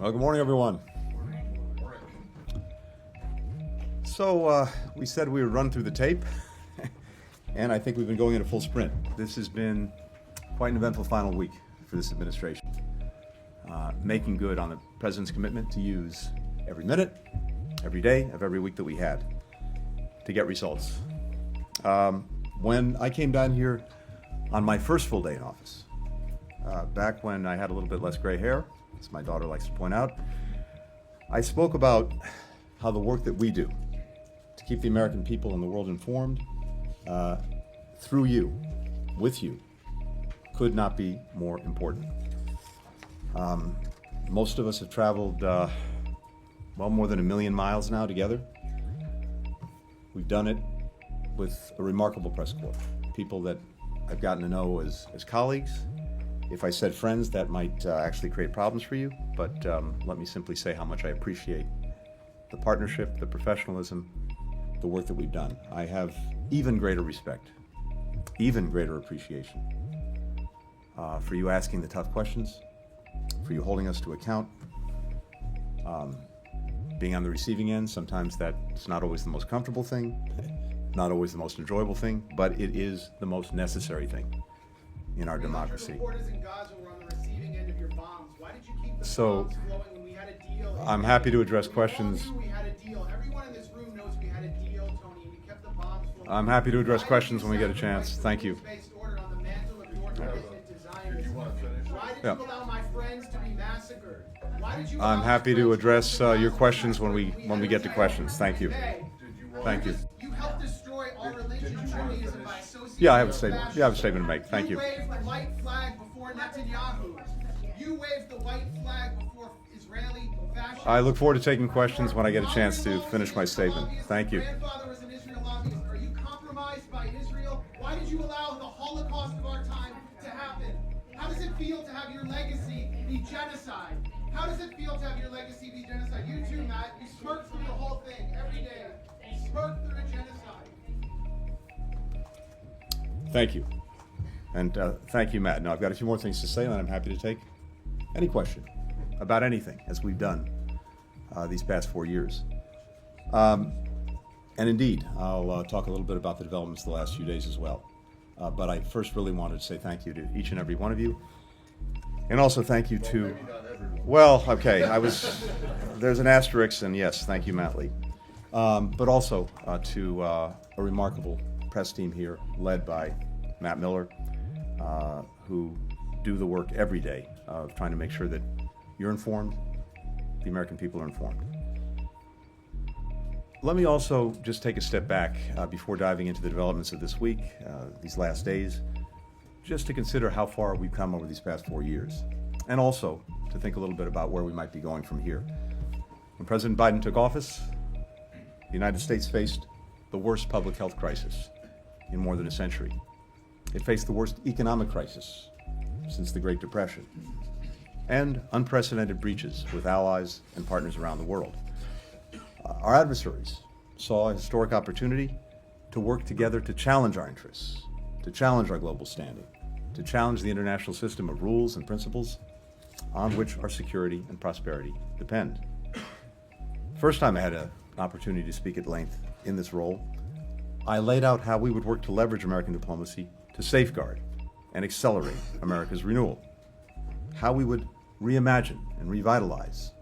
Well, good morning, everyone. So we said we would run through the tape, and I think we've been going in a full sprint. This has been quite an eventful final week for this administration, making good on the president's commitment to use every minute, every day of every week that we had to get results. When I came down here on my first full day in office, back when I had a little bit less gray hair, as my daughter likes to point out, I spoke about how the work that we do to keep the American people and the world informed through you, with you, could not be more important. Most of us have traveled well more than 1 million miles now together. We've done it with a remarkable press corps, people that I've gotten to know as colleagues. If I said friends, that might actually create problems for you, but let me simply say how much I appreciate the partnership, the professionalism, the work that we've done. I have even greater respect, even greater appreciation for you asking the tough questions, for you holding us to account, being on the receiving end. Sometimes that's not always the most comfortable thing, not always the most enjoyable thing, but it is the most necessary thing in our democracy. Reporters in Gaza were on the receiving end of your bombs. Why did you keep the So, bombs flowing when we had a deal? I'm happy to address questions. We had a deal. Everyone in this room knows we had a deal, Tony. We kept the bombs flowing. I'm happy to address questions when we get a chance. Thank you. Why did you allow my friends to be massacred? Why did you I'm allow happy my to friends address be your massacred? questions when we get to questions. Thank you. Thank you. You helped destroy our religion, Judaism, by associating Yeah, I have a with statement. fascism. Yeah, I have a statement to make. Thank you. You waved the white flag before Netanyahu. You waved the white flag before Israeli fascism. I look forward to taking questions when I get a chance to finish my statement. Thank you. Your grandfather was an Israel lobbyist. Are you compromised by Israel? Why did you allow the Holocaust of our time to happen? How does it feel to have your legacy be genocide? How does it feel to have your legacy be genocide? You too, Matt. You smirk through the whole thing every day. You smirk through a genocide. Thank you. And thank you, Matt. Now, I've got a few more things to say, and I'm happy to take any question about anything, as we've done these past 4 years. And indeed, I'll talk a little bit about the developments the last few days as well. But I first really wanted to say thank you to each and every one of you. And also thank you to, well, okay, there's an asterisk, and yes, thank you, Matt Lee. But also to a remarkable press team here, led by Matt Miller, who do the work every day of trying to make sure that you're informed, the American people are informed. Let me also just take a step back before diving into the developments of this week, these last days, just to consider how far we've come over these past 4 years, and also to think a little bit about where we might be going from here. When President Biden took office, the United States faced the worst public health crisis in more than a century. It faced the worst economic crisis since the Great Depression, and unprecedented breaches with allies and partners around the world. Our adversaries saw a historic opportunity to work together to challenge our interests, to challenge our global standing, to challenge the international system of rules and principles on which our security and prosperity depend. First time I had an opportunity to speak at length in this role, I laid out how we would work to leverage American diplomacy to safeguard and accelerate America's renewal, how we would reimagine and revitalize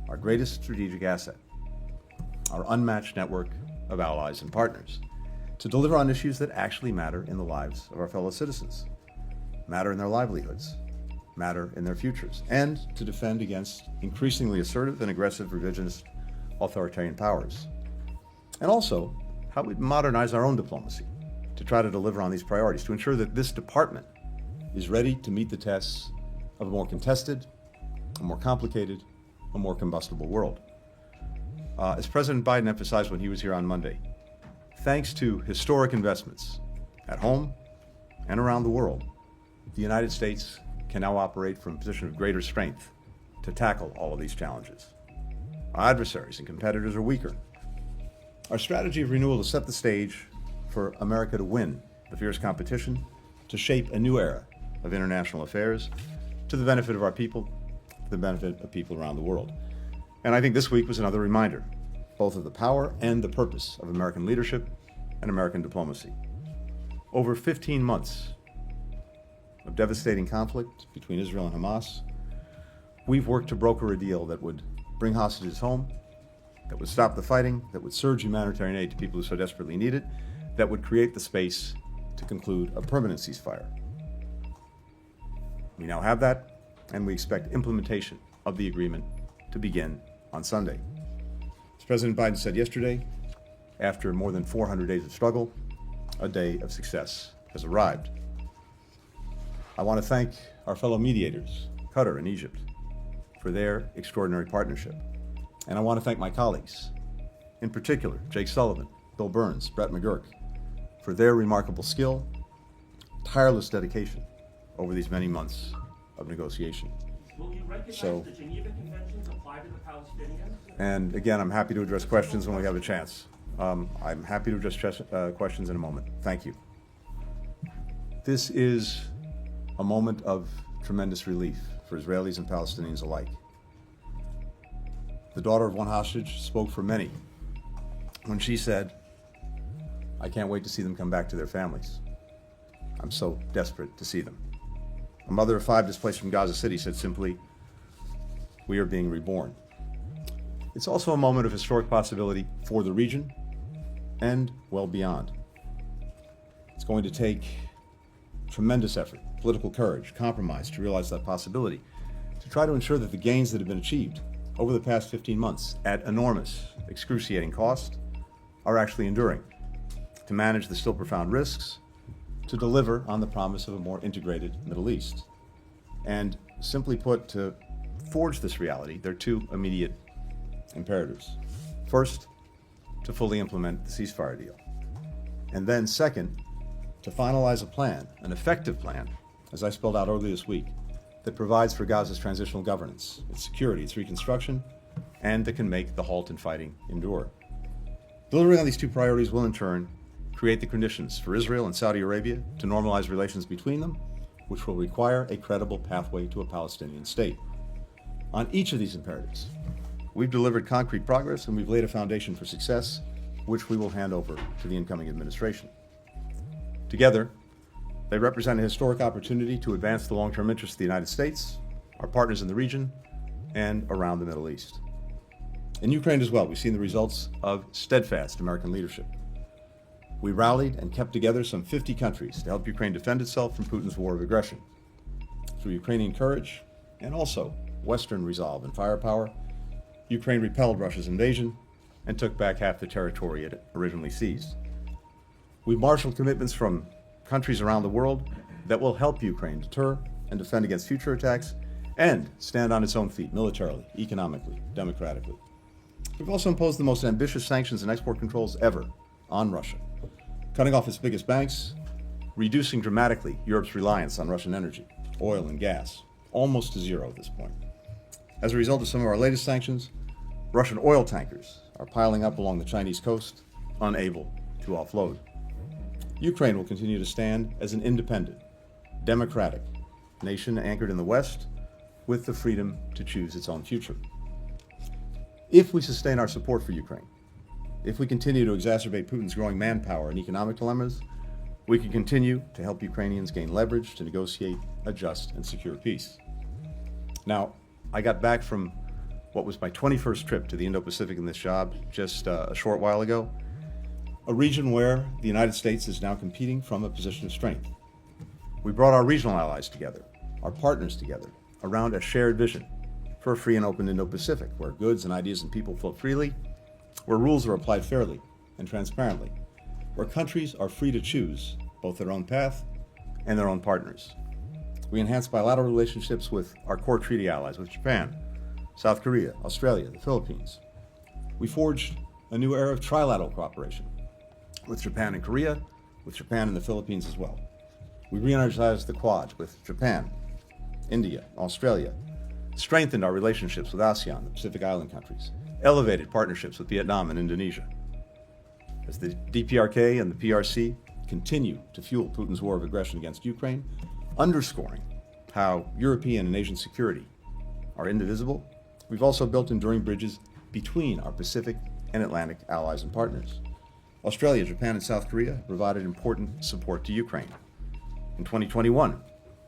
our greatest strategic asset, our unmatched network of allies and partners, to deliver on issues that actually matter in the lives of our fellow citizens, matter in their livelihoods, matter in their futures, and to defend against increasingly assertive and aggressive revisionist authoritarian powers. And also, how we modernize our own diplomacy to try to deliver on these priorities, to ensure that this department is ready to meet the tests of a more contested, a more complicated, a more combustible world. As President Biden emphasized when he was here on Monday, thanks to historic investments at home and around the world, the United States can now operate from a position of greater strength to tackle all of these challenges. Our adversaries and competitors are weaker. Our strategy of renewal to set the stage for America to win the fierce competition, to shape a new era of international affairs to the benefit of our people, for the benefit of people around the world. And I think this week was another reminder, both of the power and the purpose of American leadership and American diplomacy. Over 15 months of devastating conflict between Israel and Hamas, we've worked to broker a deal that would bring hostages home, that would stop the fighting, that would surge humanitarian aid to people who so desperately need it, that would create the space to conclude a permanent ceasefire. We now have that, and we expect implementation of the agreement to begin on Sunday. As President Biden said yesterday, after more than 400 days of struggle, a day of success has arrived. I want to thank our fellow mediators, Qatar and Egypt, for their extraordinary partnership. And I want to thank my colleagues, in particular, Jake Sullivan, Bill Burns, Brett McGurk, for their remarkable skill, tireless dedication over these many months of negotiation. Will you recognize the Geneva Conventions apply to the Palestinians? And again, I'm happy to address questions when we have a chance. I'm happy to address questions in a moment. Thank you. This is a moment of tremendous relief for Israelis and Palestinians alike. The daughter of one hostage spoke for many when she said, "I can't wait to see them come back to their families. I'm so desperate to see them." A mother of 5 displaced from Gaza City said simply, "We are being reborn." It's also a moment of historic possibility for the region and well beyond. It's going to take tremendous effort, political courage, compromise to realize that possibility, to try to ensure that the gains that have been achieved over the past 15 months at enormous, excruciating cost are actually enduring, to manage the still profound risks, to deliver on the promise of a more integrated Middle East. And simply put, to forge this reality, there are 2 immediate imperatives. First, to fully implement the ceasefire deal. And then second, to finalize a plan, an effective plan, as I spelled out earlier this week, that provides for Gaza's transitional governance, its security, its reconstruction, and that can make the halt in fighting endure. Delivering on these 2 priorities will in turn create the conditions for Israel and Saudi Arabia to normalize relations between them, which will require a credible pathway to a Palestinian state. On each of these imperatives, we've delivered concrete progress and we've laid a foundation for success, which we will hand over to the incoming administration. Together, they represent a historic opportunity to advance the long-term interests of the United States, our partners in the region, and around the Middle East. In Ukraine as well, we've seen the results of steadfast American leadership. We rallied and kept together some 50 countries to help Ukraine defend itself from Putin's war of aggression. Through Ukrainian courage and also Western resolve and firepower, Ukraine repelled Russia's invasion and took back half the territory it originally seized. We've marshaled commitments from countries around the world that will help Ukraine deter and defend against future attacks and stand on its own feet militarily, economically, democratically. We've also imposed the most ambitious sanctions and export controls ever on Russia, cutting off its biggest banks, reducing dramatically Europe's reliance on Russian energy, oil and gas, almost to zero at this point. As a result of some of our latest sanctions, Russian oil tankers are piling up along the Chinese coast, unable to offload. Ukraine will continue to stand as an independent, democratic nation anchored in the West with the freedom to choose its own future. If we sustain our support for Ukraine, if we continue to exacerbate Putin's growing manpower and economic dilemmas, we can continue to help Ukrainians gain leverage to negotiate a just and secure peace. Now, I got back from what was my 21st trip to the Indo-Pacific in this job just a short while ago, a region where the United States is now competing from a position of strength. We brought our regional allies together, our partners together, around a shared vision for a free and open Indo-Pacific, where goods and ideas and people flow freely, where rules are applied fairly and transparently, where countries are free to choose both their own path and their own partners. We enhanced bilateral relationships with our core treaty allies, with Japan, South Korea, Australia, the Philippines. We forged a new era of trilateral cooperation with Japan and Korea, with Japan and the Philippines as well. We re-energized the Quad with Japan, India, Australia, strengthened our relationships with ASEAN, the Pacific Island countries, elevated partnerships with Vietnam and Indonesia. As the DPRK and the PRC continue to fuel Putin's war of aggression against Ukraine, underscoring how European and Asian security are indivisible, we've also built enduring bridges between our Pacific and Atlantic allies and partners. Australia, Japan, and South Korea have provided important support to Ukraine. In 2021,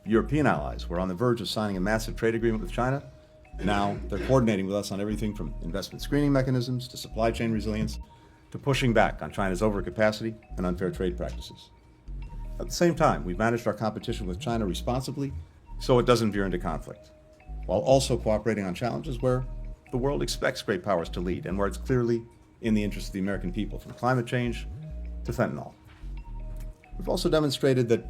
European allies were on the verge of signing a massive trade agreement with China. Now they're coordinating with us on everything from investment screening mechanisms to supply chain resilience to pushing back on China's overcapacity and unfair trade practices. At the same time, we've managed our competition with China responsibly so it doesn't veer into conflict, while also cooperating on challenges where the world expects great powers to lead and where it's clearly in the interest of the American people, from climate change to fentanyl. We've also demonstrated that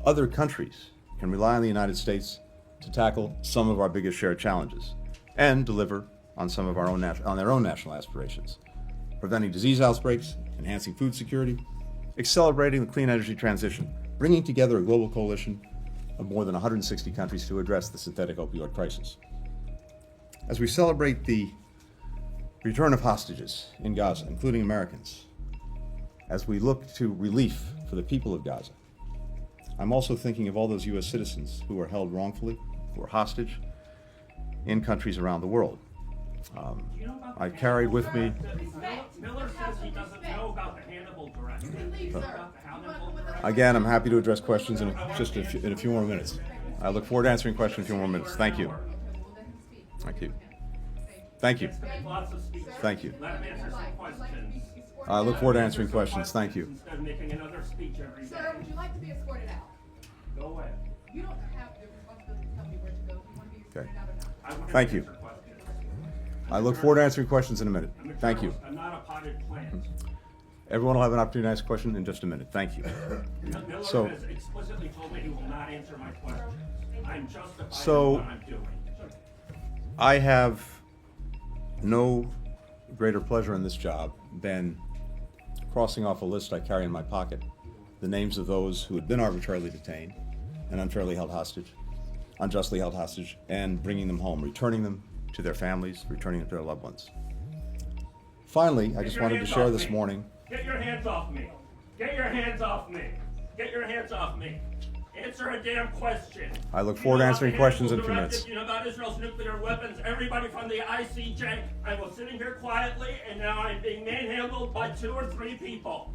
other countries can rely on the United States to tackle some of our biggest shared challenges and deliver on some of their own national aspirations, preventing disease outbreaks, enhancing food security, accelerating the clean energy transition, bringing together a global coalition of more than 160 countries to address the synthetic opioid crisis. As we celebrate the return of hostages in Gaza, including Americans, as we look to relief for the people of Gaza, I'm also thinking of all those U.S. citizens who are held wrongfully, who are hostage in countries around the world. I carried with me. Miller says he doesn't know about the Hannibal directive. Again, I'm happy to address questions in a few more minutes. I look forward to answering questions in a few more minutes. Thank you. Thank you. Thank you. Thank you. Let him answer some questions. I look forward to answering questions. Thank you. Instead of making another speech every day. Sir, would you like to be escorted out? Go away. You don't have the responsibility to tell me where to go. Do you want to be escorted Okay. out or not? I want him Thank to you. answer questions. I look forward to answering questions in a minute. I'm a Thank you. journalist. I'm not a potted plant. Everyone will have an opportunity to ask a question in just a minute. Thank you. Miller So- has explicitly told me he will not answer my questions. I'm justified So- in what I'm doing. I have no greater pleasure in this job than crossing off a list I carry in my pocket, the names of those who had been arbitrarily detained and unfairly held hostage, unjustly held hostage, and bringing them home, returning them to their families, returning them to their loved ones. Finally, I just wanted to share this morning. Get your hands off me. Get your hands off me. Get your hands off me. Answer a damn question. I look forward to answering questions in a few Hannibal minutes. directive, you know about Israel's nuclear weapons. Everybody from the ICJ. I was sitting here quietly, and now I'm being manhandled by 2 or 3 people.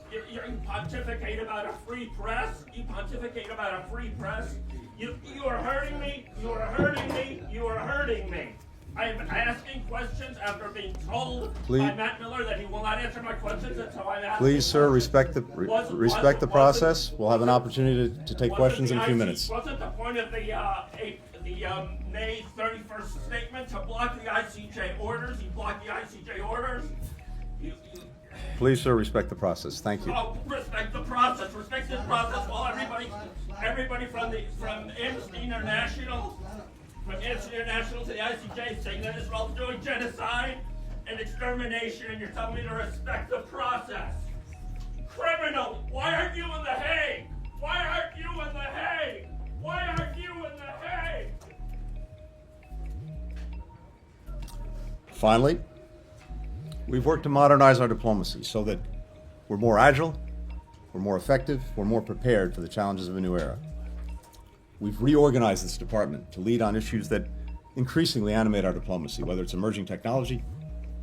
You pontificate about a free press. You pontificate about a free press. You are hurting me. You are hurting me. You are hurting me. I'm asking questions after being told Please- by Matt Miller that he will not answer my questions until I'm asking. Please, sir, respect the Was- process. We'll have an opportunity to take wasn't questions the in a few IC minutes. Wasn't the point of the May 31st statement to block the ICJ orders? You blocked the ICJ orders. You Please, sir, respect the process. Thank you. oh, respect the process. Respect this process. While everybody from Amnesty International. From Amnesty International to the ICJ saying that Israel's doing genocide and extermination, and you're telling me to respect the process. Criminal, why aren't you in The Hague? Why aren't you in The Hague? Why aren't you in The Hague? Finally, we've worked to modernize our diplomacy so that we're more agile, we're more effective, we're more prepared for the challenges of a new era. We've reorganized this department to lead on issues that increasingly animate our diplomacy, whether it's emerging technology,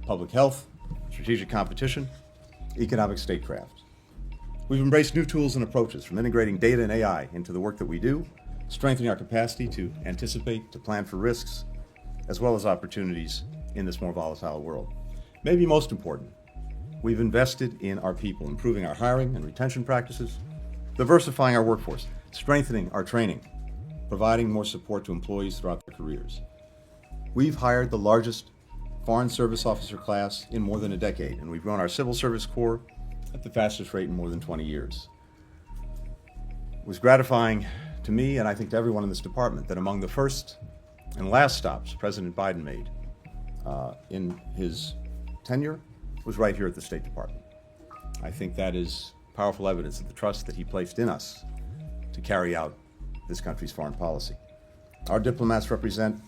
public health, strategic competition, economic statecraft. We've embraced new tools and approaches, from integrating data and AI into the work that we do, strengthening our capacity to anticipate, to plan for risks, as well as opportunities in this more volatile world. Maybe most important, we've invested in our people, improving our hiring and retention practices, diversifying our workforce, strengthening our training, providing more support to employees throughout their careers. We've hired the largest foreign service officer class in more than a decade, and we've grown our civil service corps at the fastest rate in more than 20 years. It was gratifying to me, and I think to everyone in this department, that among the first and last stops President Biden made in his tenure was right here at the State Department. I think that is powerful evidence of the trust that he placed in us to carry out this country's foreign policy. Our diplomats represent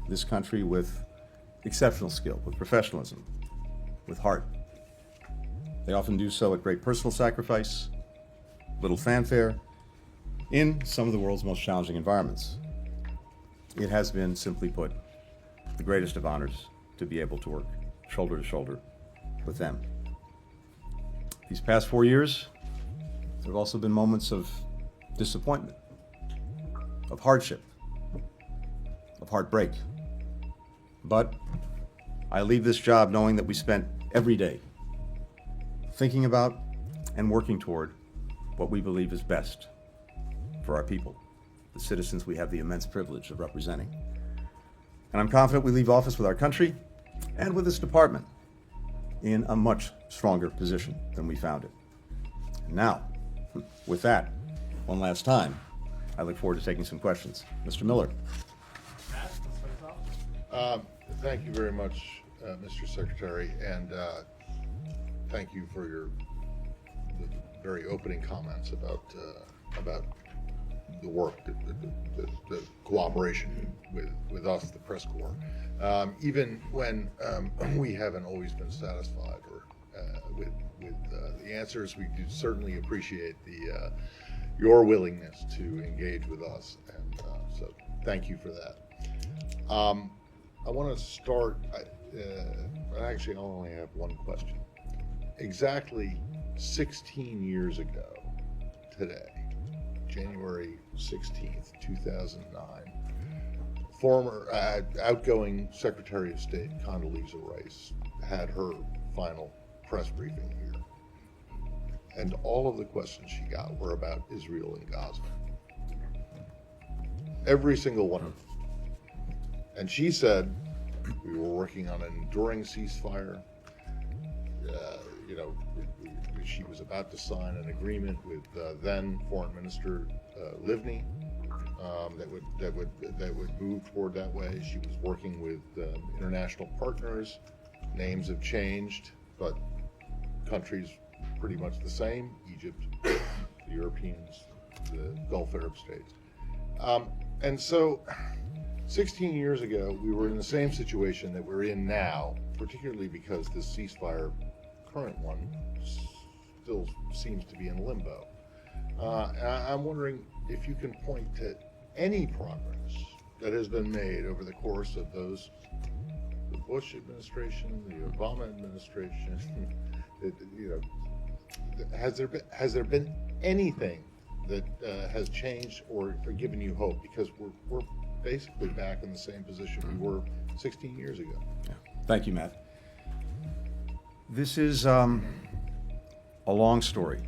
this country with exceptional skill, with professionalism, with heart. They often do so at great personal sacrifice, little fanfare, in some of the world's most challenging environments. It has been, simply put, the greatest of honors to be able to work shoulder to shoulder with them. These past 4 years, there have also been moments of disappointment, of hardship, of heartbreak. But I leave this job knowing that we spent every day thinking about and working toward what we believe is best for our people, the citizens we have the immense privilege of representing. And I'm confident we leave office with our country and with this department in a much stronger position than we found it. Now, with that, one last time, I look forward to taking some questions. Mr. Miller. Thank you very much, Mr. Secretary, and thank you for the very opening comments about the work, the cooperation with us, the press corps. Even when we haven't always been satisfied with the answers, we do certainly appreciate your willingness to engage with us, and so thank you for that. I want to start. Actually, I only have one question. Exactly 16 years ago today, January 16th, 2009, former outgoing Secretary of State Condoleezza Rice had her final press briefing here. And all of the questions she got were about Israel and Gaza. Every single one of them. And she said, we were working on an enduring ceasefire. She was about to sign an agreement with then Foreign Minister Livni that would move toward that way. She was working with international partners. Names have changed, but countries pretty much the same: Egypt, the Europeans, the Gulf Arab states. And so 16 years ago, we were in the same situation that we're in now, particularly because this ceasefire, current one, still seems to be in limbo. I'm wondering if you can point to any progress that has been made over the course of the Bush administration, the Obama administration. Has there been anything that has changed or given you hope? Because we're basically back in the same position we were 16 years ago. Yeah. Thank you, Matt. This is a long story.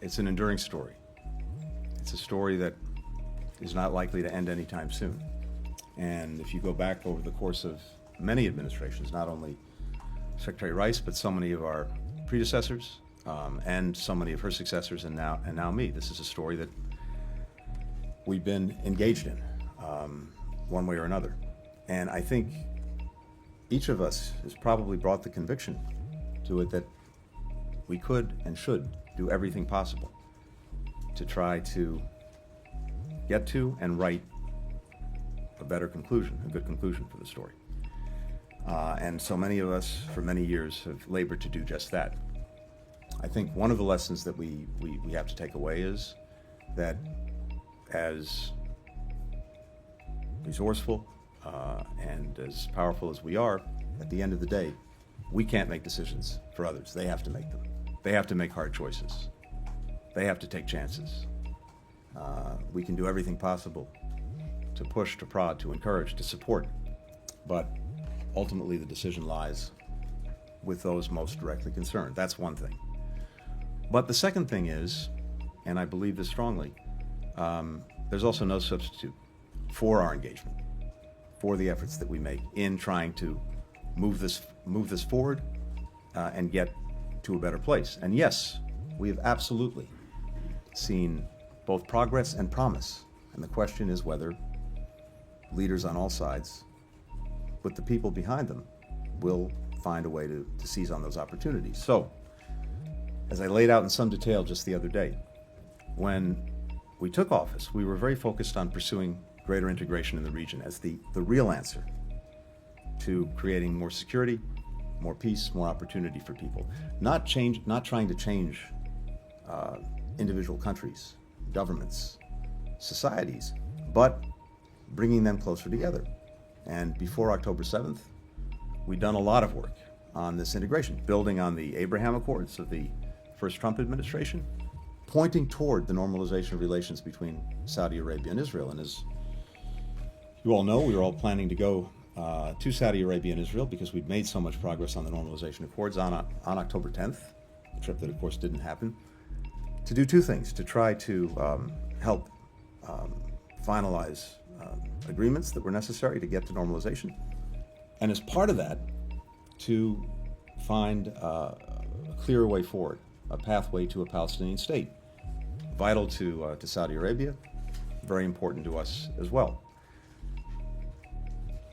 It's an enduring story. It's a story that is not likely to end anytime soon. And if you go back over the course of many administrations, not only Secretary Rice, but so many of our predecessors, and so many of her successors, and now me, this is a story that we've been engaged in, one way or another. And I think each of us has probably brought the conviction to it that we could and should do everything possible to try to get to and write a better conclusion, a good conclusion for the story. And so many of us, for many years, have labored to do just that. I think one of the lessons that we have to take away is that as resourceful and as powerful as we are, at the end of the day, we can't make decisions for others. They have to make them. They have to make hard choices. They have to take chances. We can do everything possible to push, to prod, to encourage, to support, but ultimately the decision lies with those most directly concerned. That's one thing. But the second thing is, and I believe this strongly, there's also no substitute for our engagement, for the efforts that we make in trying to move this forward and get to a better place. And yes, we have absolutely seen both progress and promise. And the question is whether leaders on all sides, with the people behind them, will find a way to seize on those opportunities. So, as I laid out in some detail just the other day, when we took office, we were very focused on pursuing greater integration in the region as the real answer to creating more security, more peace, more opportunity for people. Not trying to change individual countries, governments, societies, but bringing them closer together. And before October 7th, we'd done a lot of work on this integration, building on the Abraham Accords of the first Trump administration, pointing toward the normalization of relations between Saudi Arabia and Israel. And as you all know, we were all planning to go to Saudi Arabia and Israel because we'd made so much progress on the normalization accords on October 10th, a trip that of course didn't happen, to do two things: to try to help finalize agreements that were necessary to get to normalization, and as part of that, to find a clearer way forward, a pathway to a Palestinian state, vital to Saudi Arabia, very important to us as well.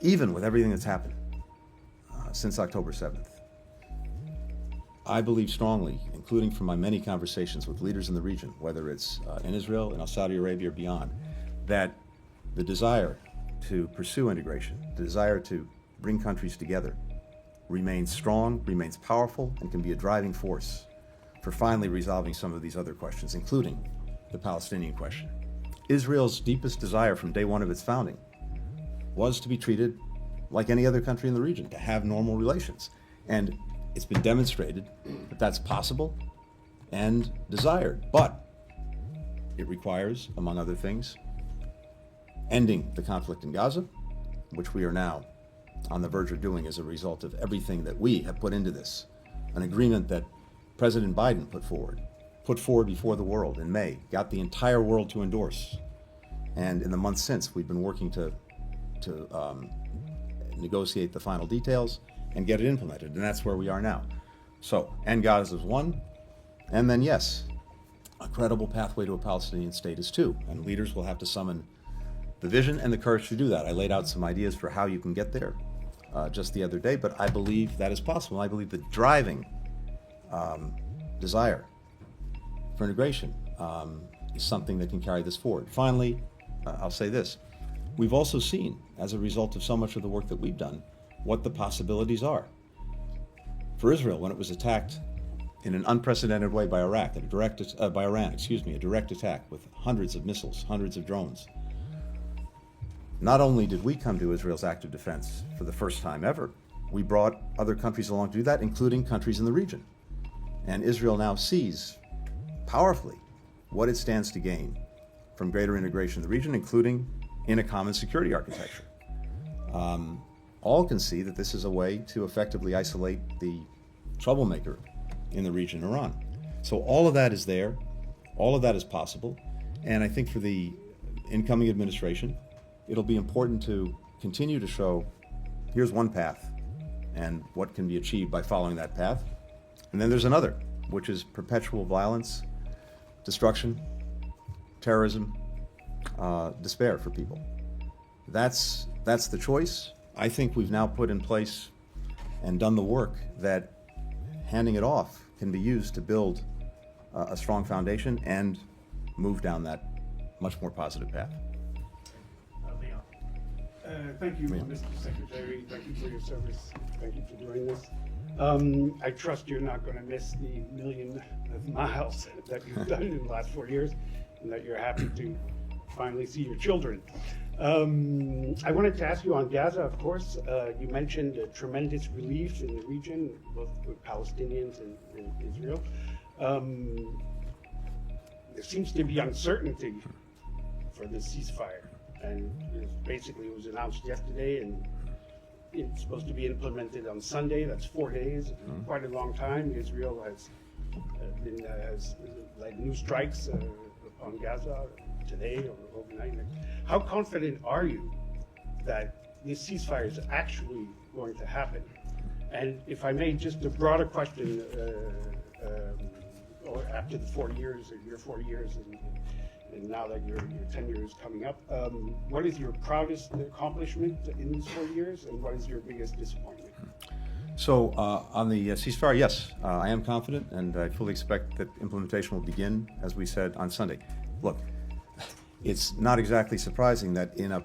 Even with everything that's happened since October 7th, I believe strongly, including from my many conversations with leaders in the region, whether it's in Israel, in Saudi Arabia, or beyond, that the desire to pursue integration, the desire to bring countries together, remains strong, remains powerful, and can be a driving force for finally resolving some of these other questions, including the Palestinian question. Israel's deepest desire from day one of its founding was to be treated like any other country in the region, to have normal relations. And it's been demonstrated that that's possible and desired. But it requires, among other things, ending the conflict in Gaza, which we are now on the verge of doing as a result of everything that we have put into this. An agreement that President Biden put forward before the world in May, got the entire world to endorse. And in the months since, we've been working to negotiate the final details and get it implemented, and that's where we are now. So, end Gaza is one, and then yes, a credible pathway to a Palestinian state is two, and leaders will have to summon the vision and the courage to do that. I laid out some ideas for how you can get there just the other day, but I believe that is possible. I believe the driving desire for integration is something that can carry this forward. Finally, I'll say this. We've also seen, as a result of so much of the work that we've done, what the possibilities are. For Israel, when it was attacked in an unprecedented way by Iran, a direct attack with hundreds of missiles, hundreds of drones. Not only did we come to Israel's active defense for the first time ever, we brought other countries along to do that, including countries in the region. And Israel now sees powerfully what it stands to gain from greater integration in the region, including in a common security architecture. All can see that this is a way to effectively isolate the troublemaker in the region, Iran. So all of that is there, all of that is possible, and I think for the incoming administration, it'll be important to continue to show, here's one path, and what can be achieved by following that path. And then there's another, which is perpetual violence, destruction, terrorism, despair for people. That's the choice. I think we've now put in place and done the work that handing it off can be used to build a strong foundation and move down that much more positive path. Thank you, Mr. Secretary. Thank you for your service. Thank you for doing this. I trust you're not going to miss the million of miles that you've done in the last 4 years, and that you're happy to finally see your children. I wanted to ask you on Gaza, of course. You mentioned a tremendous relief in the region, both with Palestinians and Israel. There seems to be uncertainty for the ceasefire, and it was announced yesterday, and it's supposed to be implemented on Sunday. That's 4 days, quite a long time. Israel has like new strikes upon Gaza today or overnight. How confident are you that this ceasefire is actually going to happen? And if I may, just a broader question, or after the 4 years, or your 4 years, and now that your tenure is coming up, what is your proudest accomplishment in these 4 years, and what is your biggest disappointment? So on the ceasefire, yes, I am confident, and I fully expect that implementation will begin, as we said, on Sunday. Look, it's not exactly surprising that in a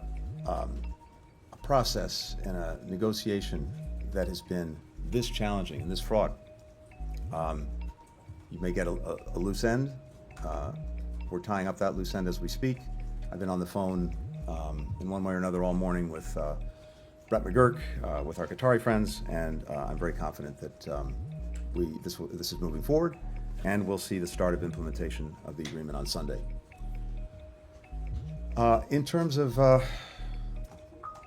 process and a negotiation that has been this challenging and this fraught, you may get a loose end. We're tying up that loose end as we speak. I've been on the phone in one way or another all morning with Brett McGurk, with our Qatari friends, and I'm very confident that this is moving forward, and we'll see the start of implementation of the agreement on Sunday. In terms of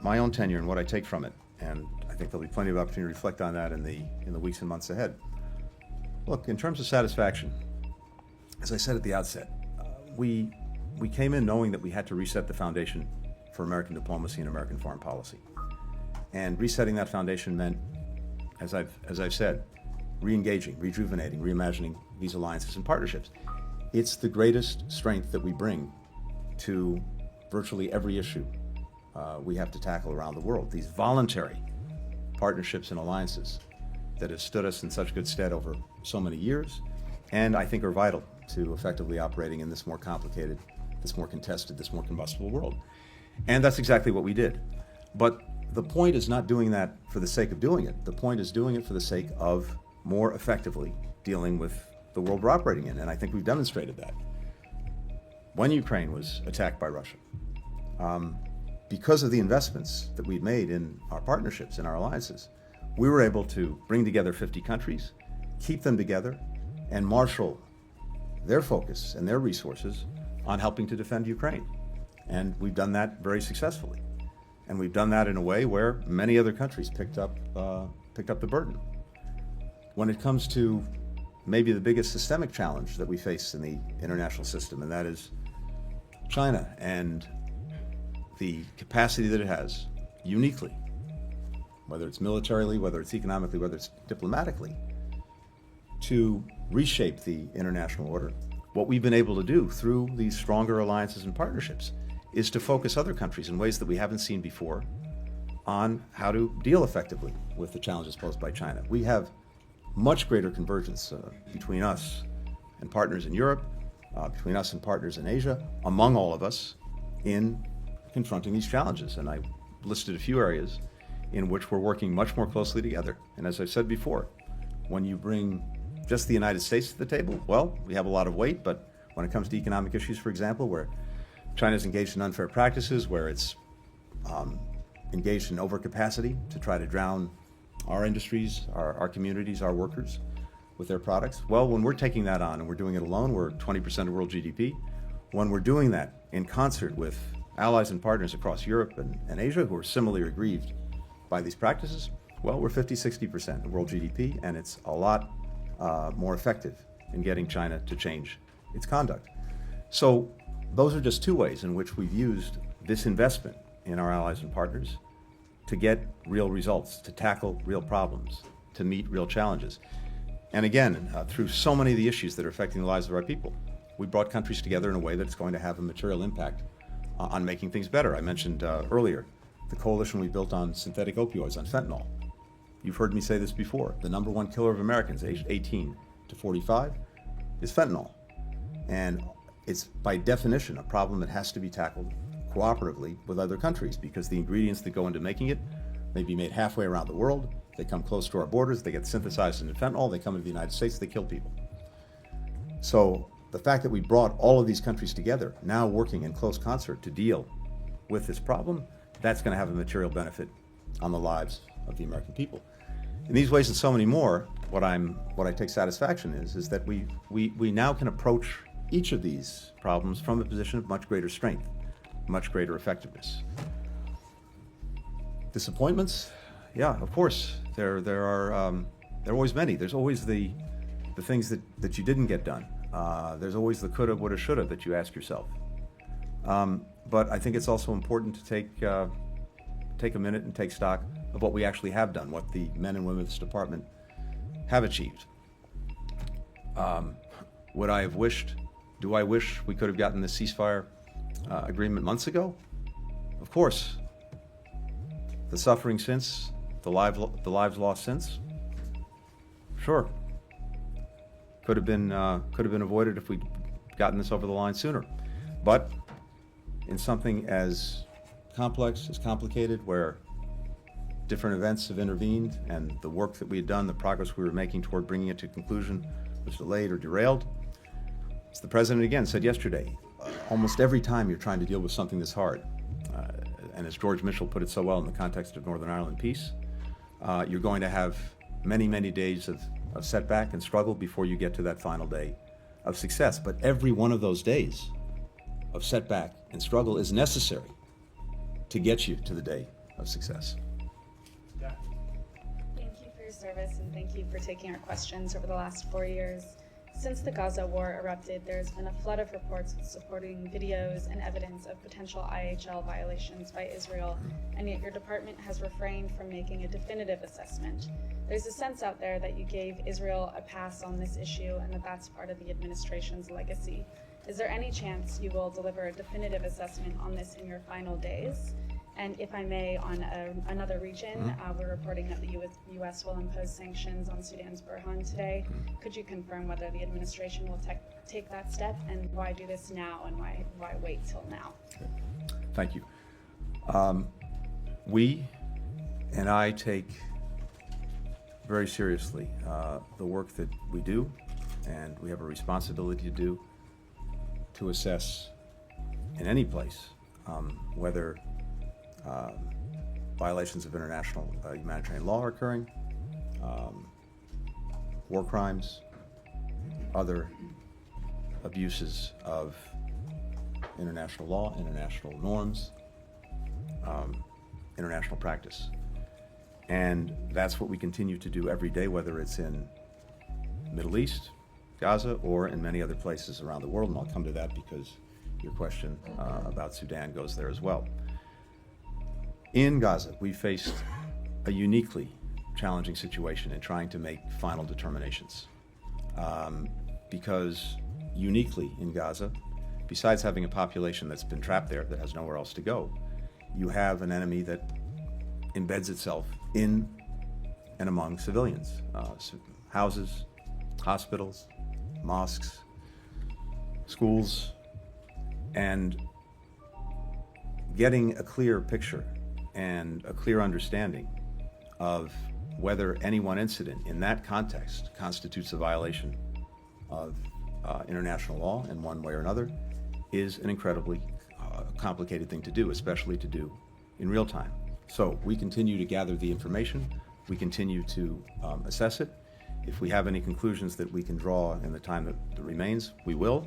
my own tenure and what I take from it, and I think there'll be plenty of opportunity to reflect on that in the weeks and months ahead. Look, in terms of satisfaction, as I said at the outset, we came in knowing that we had to reset the foundation for American diplomacy and American foreign policy. And resetting that foundation meant, as I've said, re-engaging, rejuvenating, reimagining these alliances and partnerships. It's the greatest strength that we bring to virtually every issue we have to tackle around the world. These voluntary partnerships and alliances that have stood us in such good stead over so many years, and I think are vital to effectively operating in this more complicated, this more contested, this more combustible world. And that's exactly what we did. But the point is not doing that for the sake of doing it. The point is doing it for the sake of more effectively dealing with the world we're operating in, and I think we've demonstrated that. When Ukraine was attacked by Russia, because of the investments that we've made in our partnerships and our alliances, we were able to bring together 50 countries, keep them together, and marshal their focus and their resources on helping to defend Ukraine. And we've done that very successfully. And we've done that in a way where many other countries picked up the burden. When it comes to maybe the biggest systemic challenge that we face in the international system, and that is China and the capacity that it has, uniquely, whether it's militarily, whether it's economically, whether it's diplomatically, to reshape the international order. What we've been able to do through these stronger alliances and partnerships is to focus other countries in ways that we haven't seen before on how to deal effectively with the challenges posed by China. We have much greater convergence between us and partners in Europe, between us and partners in Asia, among all of us in confronting these challenges. And I listed a few areas in which we're working much more closely together. And as I've said before, when you bring just the United States to the table, well, we have a lot of weight, but when it comes to economic issues, for example, where China's engaged in unfair practices, where it's engaged in overcapacity to try to drown our industries, our communities, our workers with their products, well, when we're taking that on and we're doing it alone, we're 20% of world GDP. When we're doing that in concert with allies and partners across Europe and Asia who are similarly aggrieved by these practices, well, we're 50-60% of world GDP, and it's a lot more effective in getting China to change its conduct. So those are just two ways in which we've used this investment in our allies and partners to get real results, to tackle real problems, to meet real challenges. And again, through so many of the issues that are affecting the lives of our people, we brought countries together in a way that's going to have a material impact on making things better. I mentioned earlier the coalition we built on synthetic opioids, on fentanyl. You've heard me say this before. The number one killer of Americans aged 18 to 45 is fentanyl. And it's by definition a problem that has to be tackled cooperatively with other countries, because the ingredients that go into making it may be made halfway around the world. They come close to our borders, they get synthesized into fentanyl, they come into the United States, they kill people. So the fact that we brought all of these countries together, now working in close concert to deal with this problem, that's going to have a material benefit on the lives of the American people. In these ways and so many more, what I take satisfaction is that we now can approach each of these problems from a position of much greater strength, much greater effectiveness. Disappointments? Yeah, of course. There are always many. There's always the things that you didn't get done. There's always the coulda, woulda, shoulda that you ask yourself. But I think it's also important to take a minute and take stock of what we actually have done, what the men and women of this department have achieved. Would I have wished? Do I wish we could have gotten the ceasefire agreement months ago? Of course. The suffering since, the lives lost since, sure. Could have been avoided if we'd gotten this over the line sooner. But in something as complex, as complicated, where different events have intervened and the work that we had done, the progress we were making toward bringing it to conclusion was delayed or derailed, as the president again said yesterday, almost every time you're trying to deal with something this hard, And as George Mitchell put it so well in the context of Northern Ireland peace, you're going to have many, many days of setback and struggle before you get to that final day of success. But every one of those days of setback and struggle is necessary to get you to the day of success. Thank you for your service, and thank you for taking our questions over the last 4 years. Since the Gaza war erupted, there's been a flood of reports supporting videos and evidence of potential IHL violations by Israel, and yet your department has refrained from making a definitive assessment. There's a sense out there that you gave Israel a pass on this issue and that that's part of the administration's legacy. Is there any chance you will deliver a definitive assessment on this in your final days? And if I may, on another region, we're reporting that the U.S. will impose sanctions on Sudan's Burhan today. Could you confirm whether the administration will take that step, and why do this now, and why wait till now? Thank you. We and I take very seriously the work that we do, and we have a responsibility to do to assess in any place whether violations of international humanitarian law are occurring, war crimes, other abuses of international law, international norms, international practice. And that's what we continue to do every day, whether it's in the Middle East, Gaza, or in many other places around the world. And I'll come to that because your question about Sudan goes there as well. In Gaza, we faced a uniquely challenging situation in trying to make final determinations. Because uniquely in Gaza, besides having a population that's been trapped there that has nowhere else to go, you have an enemy that embeds itself in and among civilians, houses, hospitals, mosques, schools, and getting a clear picture and a clear understanding of whether any one incident in that context constitutes a violation of international law in one way or another is an incredibly complicated thing to do, especially to do in real time. So we continue to gather the information, we continue to assess it. If we have any conclusions that we can draw in the time that remains, we will.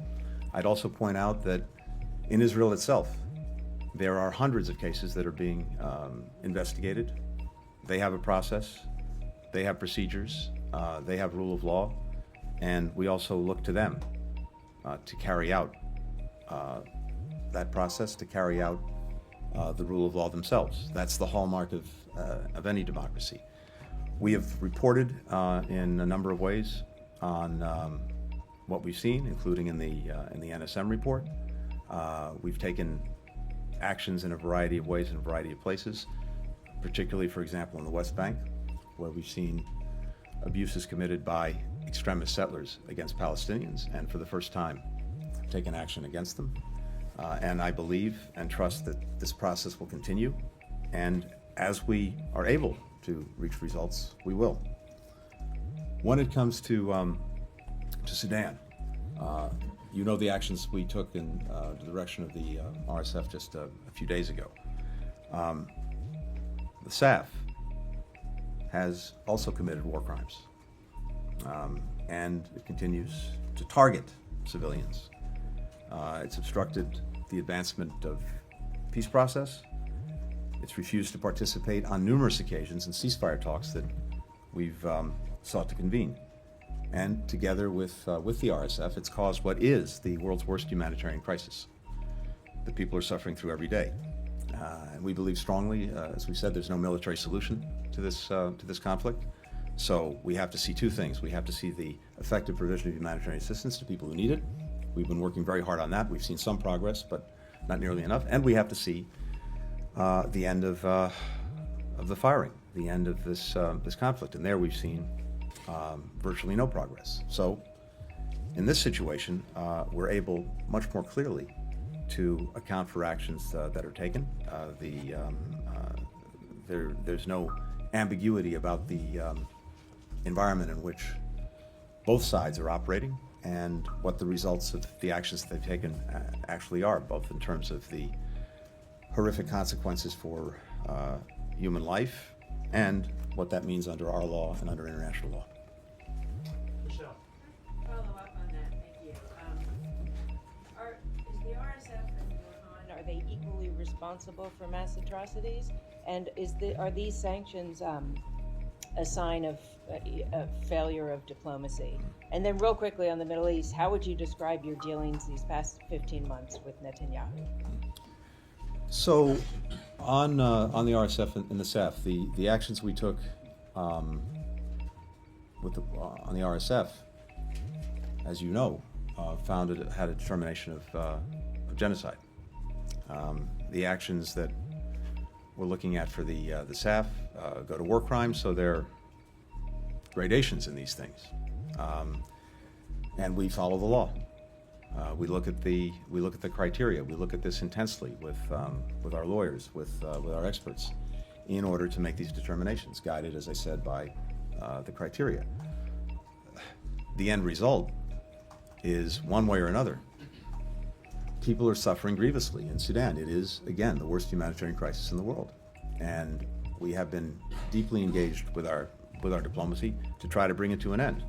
I'd also point out that in Israel itself, there are hundreds of cases that are being investigated. They have a process, they have procedures, they have rule of law, and we also look to them to carry out that process, to carry out the rule of law themselves. That's the hallmark of any democracy. We have reported in a number of ways on what we've seen, including in the NSM report. We've taken actions in a variety of ways in a variety of places, particularly, for example, in the West Bank, where we've seen abuses committed by extremist settlers against Palestinians, and for the first time taken action against them. And I believe and trust that this process will continue, and as we are able to reach results, we will. When it comes to Sudan, you know the actions we took in the direction of the RSF just a few days ago. The SAF has also committed war crimes, and it continues to target civilians. It's obstructed the advancement of peace process. It's refused to participate on numerous occasions in ceasefire talks that we've sought to convene. And together with the RSF, it's caused what is the world's worst humanitarian crisis that people are suffering through every day. And we believe strongly, as we said, there's no military solution to this conflict. So we have to see two things. We have to see the effective provision of humanitarian assistance to people who need it. We've been working very hard on that. We've seen some progress, but not nearly enough. And we have to see the end of the firing, the end of this conflict. And there we've seen virtually no progress. So in this situation, we're able much more clearly to account for actions that are taken. There's no ambiguity about the environment in which both sides are operating and what the results of the actions that they've taken actually are, both in terms of the horrific consequences for human life and what that means under our law and under international law. Michelle. Follow up on that, thank you. Is the RSF and Burhan, are they equally responsible for mass atrocities? And are these sanctions a sign of a failure of diplomacy? And then real quickly on the Middle East, how would you describe your dealings these past 15 months with Netanyahu? So, on the RSF and the SAF, the actions we took on the RSF, as you know, had a determination of genocide. The actions that we're looking at for the SAF go to war crimes, so there are gradations in these things, and we follow the law. We look at the criteria. We look at this intensely with our lawyers, with our experts, in order to make these determinations, guided, as I said, by the criteria. The end result is, one way or another, people are suffering grievously in Sudan. It is, again, the worst humanitarian crisis in the world, and we have been deeply engaged with our diplomacy to try to bring it to an end.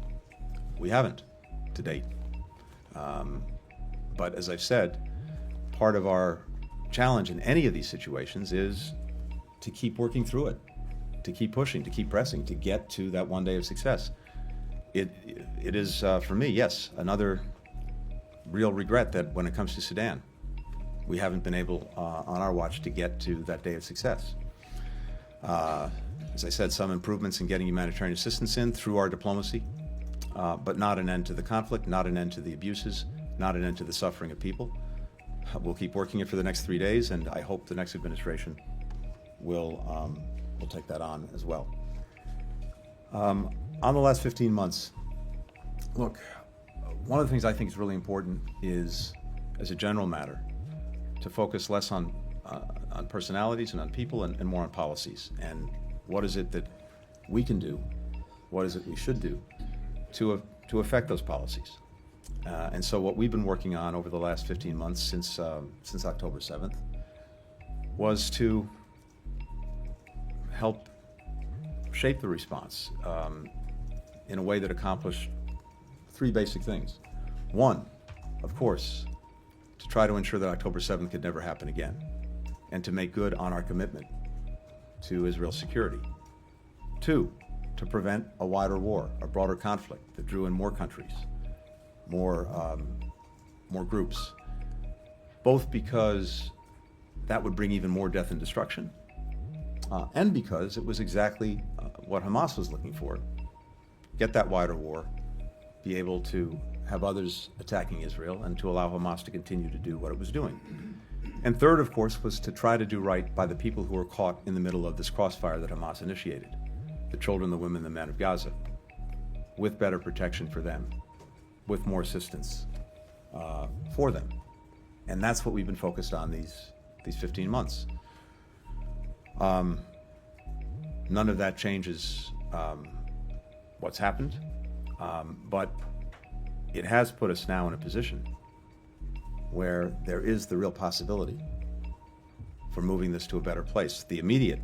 We haven't to date. But as I've said, part of our challenge in any of these situations is to keep working through it, to keep pushing, to keep pressing, to get to that one day of success. It is, for me, yes, another real regret that when it comes to Sudan, we haven't been able on our watch to get to that day of success. As I said, some improvements in getting humanitarian assistance in through our diplomacy, but not an end to the conflict, not an end to the abuses, not an end to the suffering of people. We'll keep working it for the next 3 days, and I hope the next administration will take that on as well. On the last 15 months, look, one of the things I think is really important is, as a general matter, to focus less on personalities and on people and more on policies. And what is it that we can do? What is it we should do to affect those policies? And so what we've been working on over the last 15 months since October 7th was to help shape the response in a way that accomplished 3 basic things. One, of course, to try to ensure that October 7th could never happen again, and to make good on our commitment to Israel's security. 2, to prevent a wider war, a broader conflict that drew in more countries, more groups, both because that would bring even more death and destruction, and because it was exactly what Hamas was looking for. Get that wider war, be able to have others attacking Israel, and to allow Hamas to continue to do what it was doing. And third, of course, was to try to do right by the people who were caught in the middle of this crossfire that Hamas initiated, the children, the women, the men of Gaza, with better protection for them, with more assistance for them. And that's what we've been focused on these 15 months. None of that changes what's happened, but it has put us now in a position where there is the real possibility for moving this to a better place. The immediate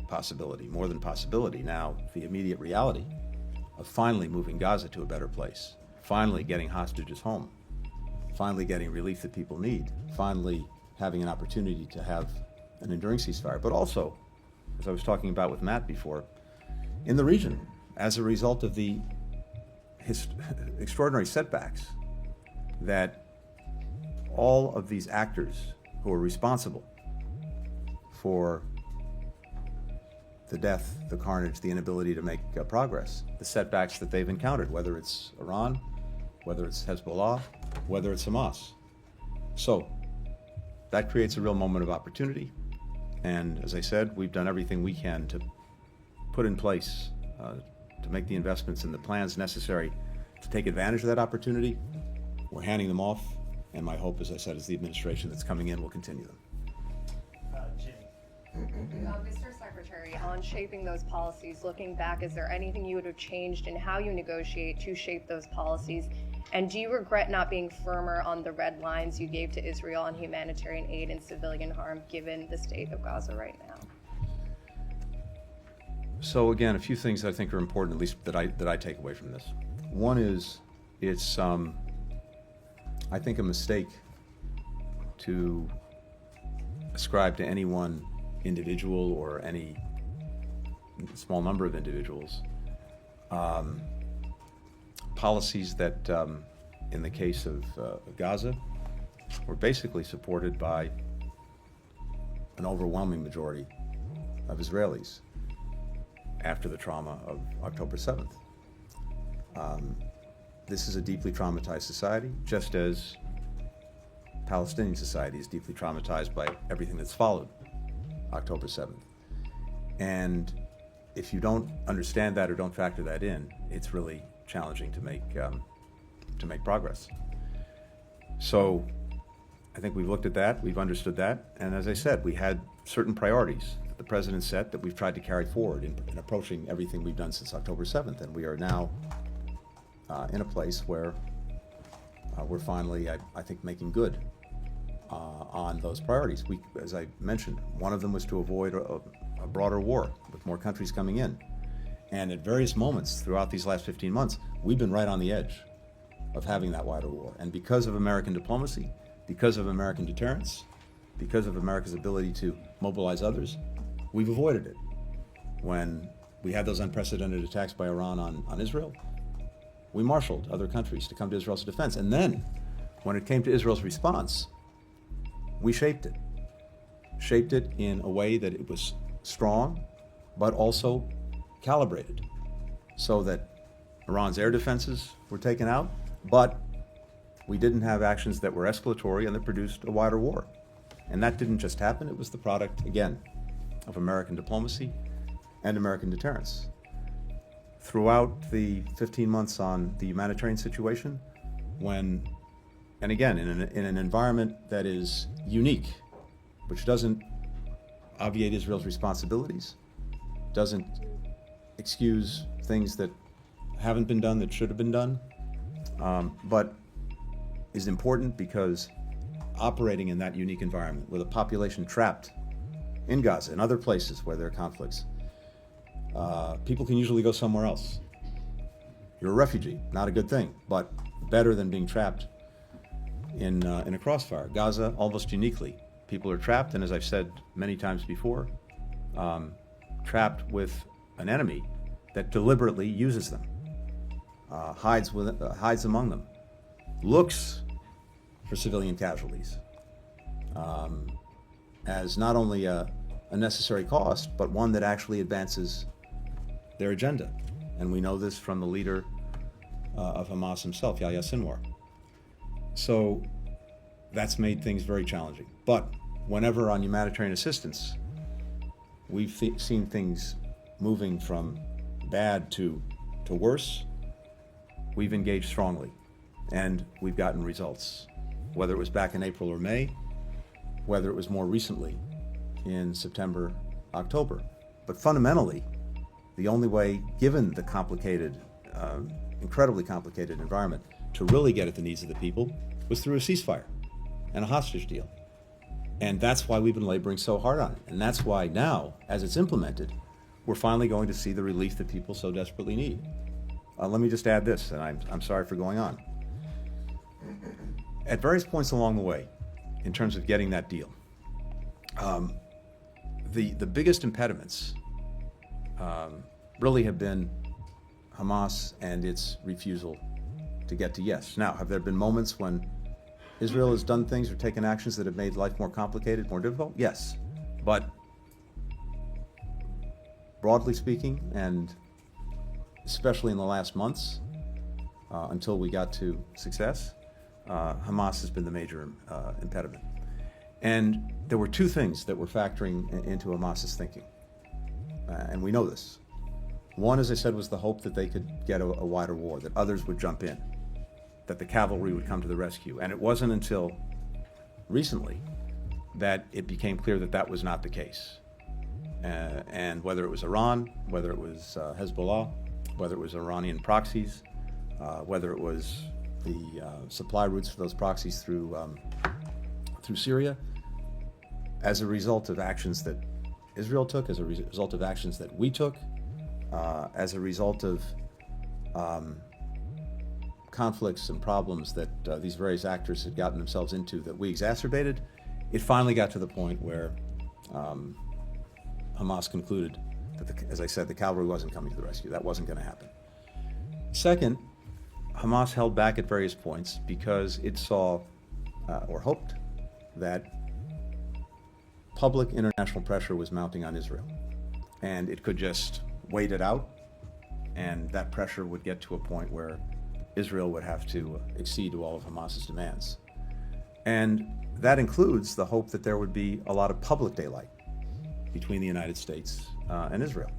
possibility, more than possibility now, the immediate reality of finally moving Gaza to a better place, finally getting hostages home, finally getting relief that people need, finally having an opportunity to have an enduring ceasefire, but also, as I was talking about with Matt before, in the region, as a result of the extraordinary setbacks that all of these actors who are responsible for the death, the carnage, the inability to make progress, the setbacks that they've encountered, whether it's Iran, whether it's Hezbollah, whether it's Hamas. So that creates a real moment of opportunity. And as I said, we've done everything we can to put in place, to make the investments and the plans necessary to take advantage of that opportunity. We're handing them off, and my hope, as I said, is the administration that's coming in will continue them. Jimmy. Mr. Secretary, on shaping those policies, looking back, is there anything you would have changed in how you negotiate to shape those policies? And do you regret not being firmer on the red lines you gave to Israel on humanitarian aid and civilian harm, given the state of Gaza right now? So again, a few things that I think are important, at least that I take away from this. One is it's I think a mistake to ascribe to any one individual or any small number of individuals policies that, in the case of Gaza, were basically supported by an overwhelming majority of Israelis after the trauma of October 7th. This is a deeply traumatized society, just as Palestinian society is deeply traumatized by everything that's followed October 7th. And if you don't understand that or don't factor that in, it's really challenging to make progress. So I think we've looked at that, we've understood that, and as I said, we had certain priorities that the president set that we've tried to carry forward in approaching everything we've done since October 7th, and we are now in a place where we're finally, I think, making good on those priorities. As I mentioned, one of them was to avoid a broader war with more countries coming in. And at various moments throughout these last 15 months, we've been right on the edge of having that wider war. And because of American diplomacy, because of American deterrence, because of America's ability to mobilize others, we've avoided it. When we had those unprecedented attacks by Iran on Israel, we marshaled other countries to come to Israel's defense. And then, when it came to Israel's response, we shaped it in a way that it was strong, but also calibrated, so that Iran's air defenses were taken out, but we didn't have actions that were escalatory and that produced a wider war. And that didn't just happen, it was the product, again, of American diplomacy and American deterrence. Throughout the 15 months on the humanitarian situation, when, and again, in an environment that is unique, which doesn't obviate Israel's responsibilities, doesn't excuse things that haven't been done that should have been done, but is important because operating in that unique environment with a population trapped in Gaza and other places where there are conflicts, people can usually go somewhere else. You're a refugee, not a good thing, but better than being trapped in a crossfire. Gaza, almost uniquely, people are trapped, and as I've said many times before, trapped with an enemy that deliberately uses them, hides among them, looks for civilian casualties as not only a necessary cost, but one that actually advances their agenda. And we know this from the leader of Hamas himself, Yahya Sinwar. So that's made things very challenging. But whenever on humanitarian assistance, we've seen things moving from bad to worse, we've engaged strongly and we've gotten results. Whether it was back in April or May, whether it was more recently in September, October. But fundamentally, the only way, given the complicated, incredibly complicated environment, to really get at the needs of the people was through a ceasefire and a hostage deal. And that's why we've been laboring so hard on it. And that's why now, as it's implemented, we're finally going to see the relief that people so desperately need. Let me just add this, and I'm sorry for going on. At various points along the way, in terms of getting that deal, the biggest impediments really have been Hamas and its refusal to get to yes. Now, have there been moments when Israel has done things or taken actions that have made life more complicated, more difficult? Yes. But broadly speaking, and especially in the last months, until we got to success, Hamas has been the major impediment. And there were two things that were factoring into Hamas's thinking, and we know this. One, as I said, was the hope that they could get a wider war, that others would jump in, that the cavalry would come to the rescue. And it wasn't until recently that it became clear that that was not the case. And whether it was Iran, whether it was Hezbollah, whether it was Iranian proxies, whether it was supply routes for those proxies through Syria, as a result of actions that Israel took, as a result of actions that we took, as a result of conflicts and problems that these various actors had gotten themselves into that we exacerbated, it finally got to the point where Hamas concluded that, as I said, the cavalry wasn't coming to the rescue. That wasn't going to happen. Second, Hamas held back at various points because it saw or hoped that public international pressure was mounting on Israel, and it could just wait it out, and that pressure would get to a point where Israel would have to accede to all of Hamas's demands. And that includes the hope that there would be a lot of public daylight between the United States and Israel.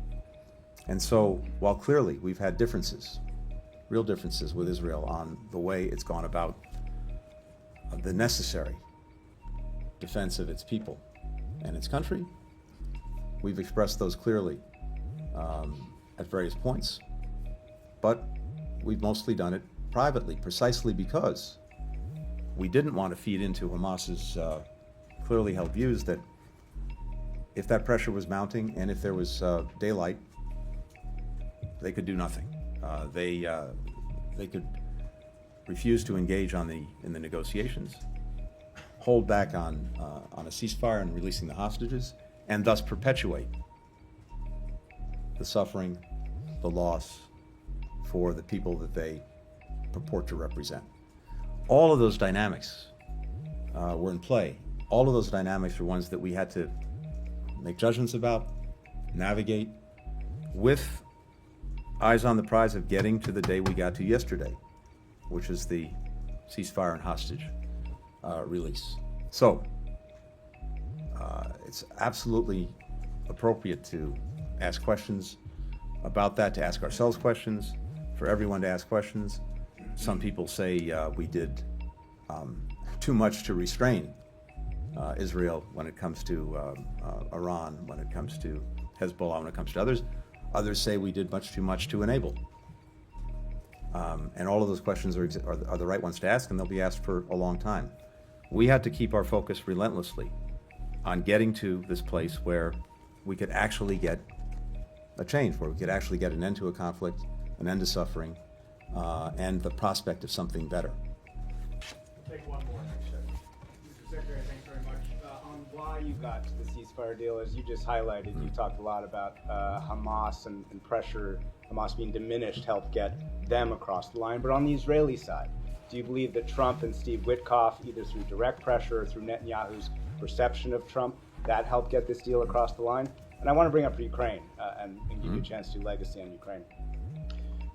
And so, while clearly we've had differences, real differences with Israel on the way it's gone about the necessary defense of its people and its country, we've expressed those clearly at various points. But we've mostly done it privately, precisely because we didn't want to feed into Hamas's clearly held views that if that pressure was mounting and if there was daylight, they could do nothing. They could refuse to engage in the negotiations, hold back on a ceasefire and releasing the hostages, and thus perpetuate the suffering, the loss for the people that they purport to represent. All of those dynamics were in play. All of those dynamics were ones that we had to make judgments about, navigate, with eyes on the prize of getting to the day we got to yesterday, which is the ceasefire and hostage release. So, it's absolutely appropriate to ask questions about that, to ask ourselves questions, for everyone to ask questions. Some people say we did too much to restrain Israel when it comes to Iran, when it comes to Hezbollah, when it comes to others. Others say we did much too much to enable. And all of those questions are the right ones to ask, and they'll be asked for a long time. We had to keep our focus relentlessly on getting to this place where we could actually get a change, where we could actually get an end to a conflict, an end to suffering, and the prospect of something better. We'll take one more next session. Mr. Secretary, thanks very much. On why you got to the ceasefire deal, as you just highlighted, you talked a lot about Hamas and pressure, Hamas being diminished helped get them across the line. But on the Israeli side, do you believe that Trump and Steve Witkoff, either through direct pressure or through Netanyahu's perception of Trump, that helped get this deal across the line? And I want to bring up Ukraine and give you a chance to do legacy on Ukraine.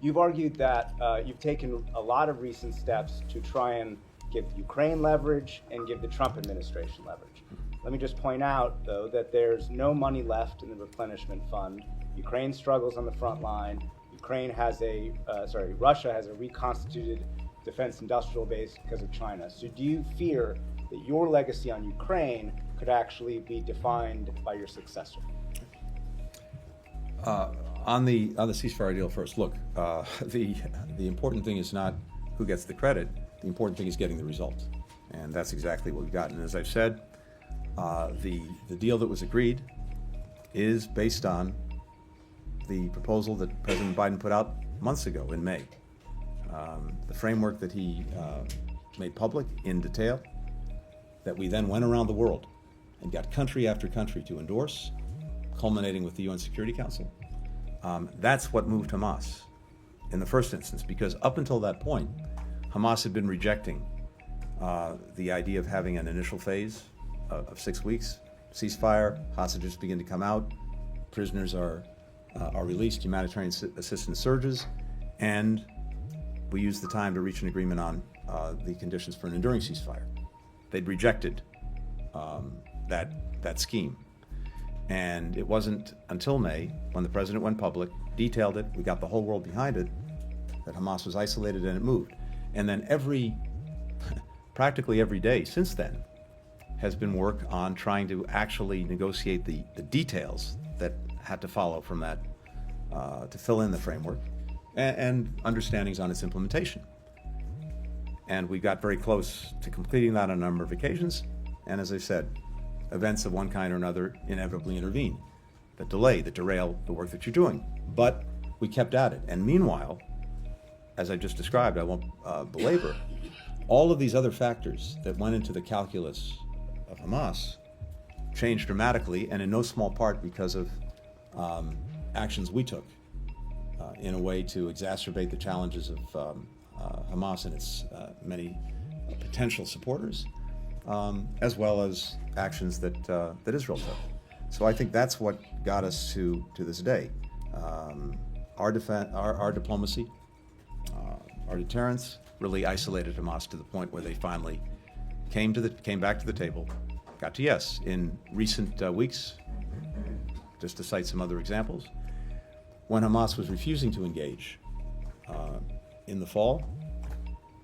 You've argued that you've taken a lot of recent steps to try and give Ukraine leverage and give the Trump administration leverage. Let me just point out, though, that there's no money left in the replenishment fund. Ukraine struggles on the front line. Russia has a reconstituted defense industrial base because of China. So do you fear that your legacy on Ukraine could actually be defined by your successor? On the ceasefire deal first, look, the important thing is not who gets the credit. The important thing is getting the result, and that's exactly what we've gotten. As I've said, the deal that was agreed is based on the proposal that President Biden put out months ago in May. The framework that he made public in detail, that we then went around the world and got country after country to endorse, culminating with the UN Security Council. That's what moved Hamas in the first instance, because up until that point, Hamas had been rejecting the idea of having an initial phase of 6 weeks, ceasefire, hostages begin to come out, prisoners are released, humanitarian assistance surges, and we used the time to reach an agreement on the conditions for an enduring ceasefire. They'd rejected that scheme. And it wasn't until May, when the president went public, detailed it, we got the whole world behind it, that Hamas was isolated and it moved. And then practically every day since then has been work on trying to actually negotiate the details that had to follow from that to fill in the framework and understandings on its implementation. And we got very close to completing that on a number of occasions. And as I said, events of one kind or another inevitably intervene that delay, that derail the work that you're doing. But we kept at it. And meanwhile, as I just described, I won't belabor, all of these other factors that went into the calculus of Hamas changed dramatically, and in no small part because of actions we took in a way to exacerbate the challenges of Hamas and its many potential supporters, as well as actions that Israel took. So I think that's what got us to this day. Our diplomacy, our deterrence really isolated Hamas to the point where they finally came back to the table, got to yes. In recent weeks, just to cite some other examples, when Hamas was refusing to engage in the fall,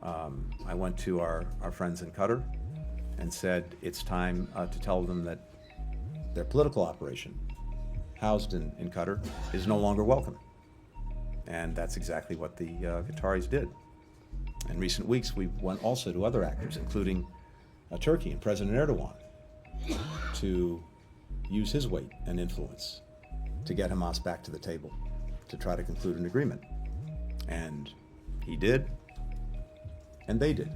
I went to our friends in Qatar and said it's time to tell them that their political operation housed in Qatar is no longer welcome. And that's exactly what the Qataris did. In recent weeks, we went also to other actors, including Turkey and President Erdogan, to use his weight and influence to get Hamas back to the table, to try to conclude an agreement. And he did, and they did.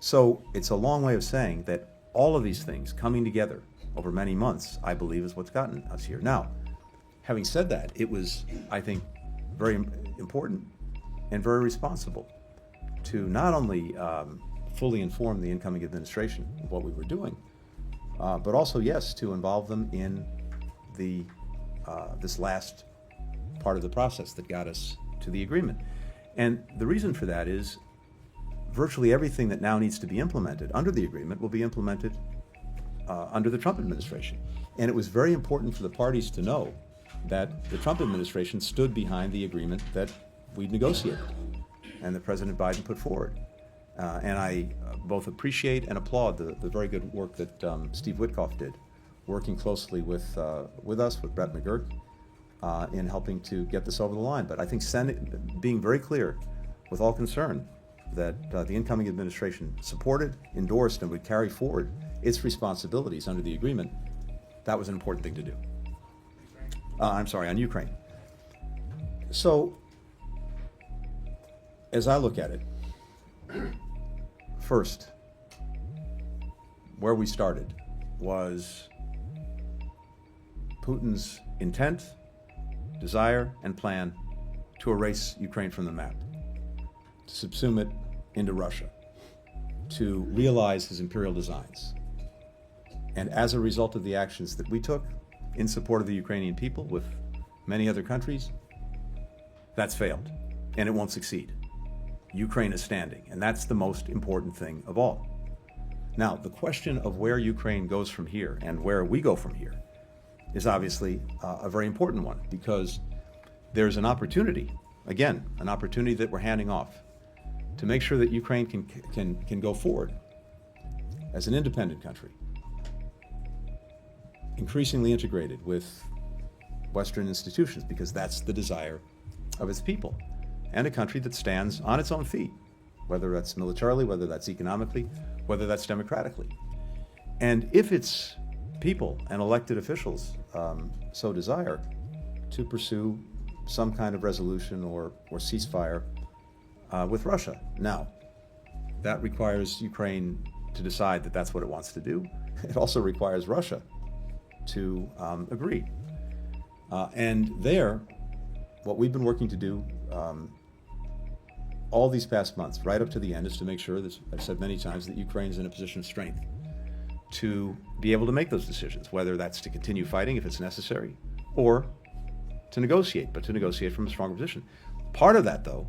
So it's a long way of saying that all of these things coming together over many months, I believe, is what's gotten us here. Now, having said that, it was, I think, very important and very responsible to not only fully inform the incoming administration of what we were doing, but also, yes, to involve them in this last part of the process that got us to the agreement. And the reason for that is virtually everything that now needs to be implemented under the agreement will be implemented under the Trump administration. And it was very important for the parties to know that the Trump administration stood behind the agreement that we negotiated and that President Biden put forward. And I both appreciate and applaud the very good work that Steve Witkoff did, working closely with us, with Brett McGurk, in helping to get this over the line. But I think being very clear with all concerned that the incoming administration supported, endorsed, and would carry forward its responsibilities under the agreement, that was an important thing to do. On Ukraine. So, as I look at it, first, where we started was Putin's intent, desire, and plan to erase Ukraine from the map, to subsume it into Russia, to realize his imperial designs. And as a result of the actions that we took in support of the Ukrainian people with many other countries, that's failed, and it won't succeed. Ukraine is standing, and that's the most important thing of all. Now, the question of where Ukraine goes from here and where we go from here is obviously a very important one, because there's an opportunity, again, an opportunity that we're handing off to make sure that Ukraine can go forward as an independent country, increasingly integrated with Western institutions, because that's the desire of its people, and a country that stands on its own feet, whether that's militarily, whether that's economically, whether that's democratically. And if its people and elected officials so desire to pursue some kind of resolution or ceasefire with Russia. Now, that requires Ukraine to decide that that's what it wants to do. It also requires Russia to agree. And there, what we've been working to do all these past months, right up to the end, is to make sure, that I've said many times, that Ukraine is in a position of strength to be able to make those decisions, whether that's to continue fighting if it's necessary, or to negotiate, but to negotiate from a stronger position. Part of that, though,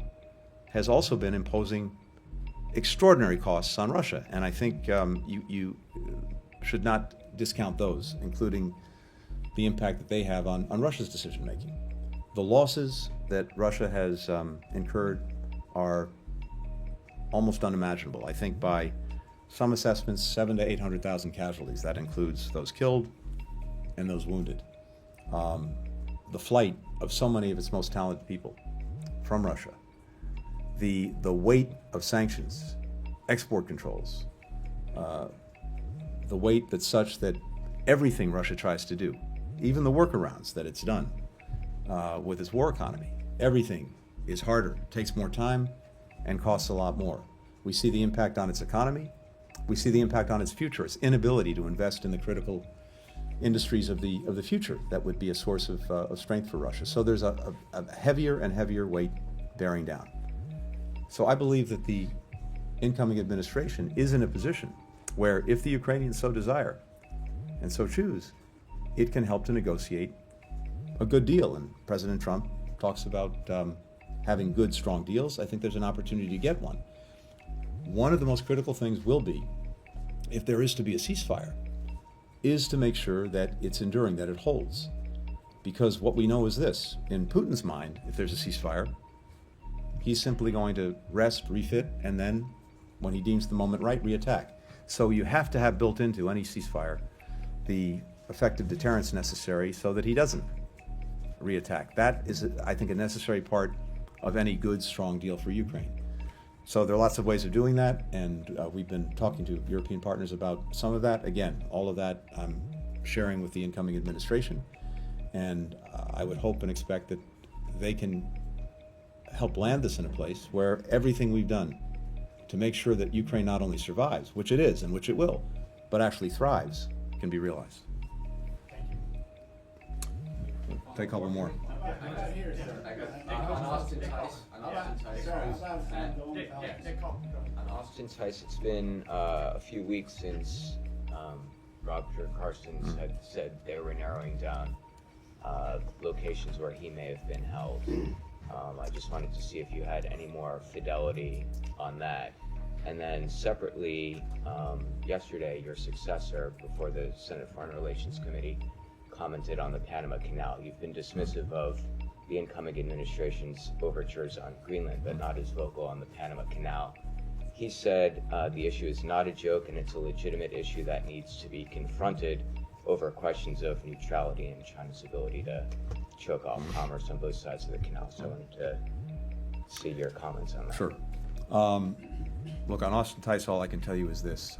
has also been imposing extraordinary costs on Russia, and I think you should not discount those, including the impact that they have on Russia's decision-making. The losses that Russia has incurred are almost unimaginable. I think by some assessments, 700,000 to 800,000 casualties. That includes those killed and those wounded. The flight of so many of its most talented people from Russia. The weight of sanctions export controls, the weight that's such that everything Russia tries to do, even the workarounds that it's done with its war economy, everything is harder, takes more time, and costs a lot more. We see the impact on its economy. We see the impact on its future, its inability to invest in the critical industries of the future that would be a source of strength for Russia. So there's a heavier and heavier weight bearing down. So I believe that the incoming administration is in a position where, if the Ukrainians so desire and so choose, it can help to negotiate a good deal. And President Trump talks about having good, strong deals. I think there's an opportunity to get one. One of the most critical things will be, if there is to be a ceasefire, is to make sure that it's enduring, that it holds. Because what we know is this: in Putin's mind, if there's a ceasefire, he's simply going to rest, refit, and then, when he deems the moment right, reattack. So you have to have built into any ceasefire the effective deterrence necessary so that he doesn't reattack. That is, I think, a necessary part of any good, strong deal for Ukraine. So there are lots of ways of doing that, and we've been talking to European partners about some of that. Again, all of that I'm sharing with the incoming administration, and I would hope and expect that they can help land this in a place where everything we've done to make sure that Ukraine not only survives, which it is and which it will, but actually thrives, can be realized. Take a couple more. On Austin Tice, it's been a few weeks since Roger Carstens had said they were narrowing down locations where he may have been held. I just wanted to see if you had any more fidelity on that. And then separately, yesterday, your successor before the Senate Foreign Relations Committee commented on the Panama Canal. You've been dismissive of the incoming administration's overtures on Greenland, but not as vocal on the Panama Canal. He said the issue is not a joke and it's a legitimate issue that needs to be confronted over questions of neutrality and China's ability to choke off commerce on both sides of the canal. So I wanted to see your comments on that. Sure. Look, on Austin Tice, all I can tell you is this.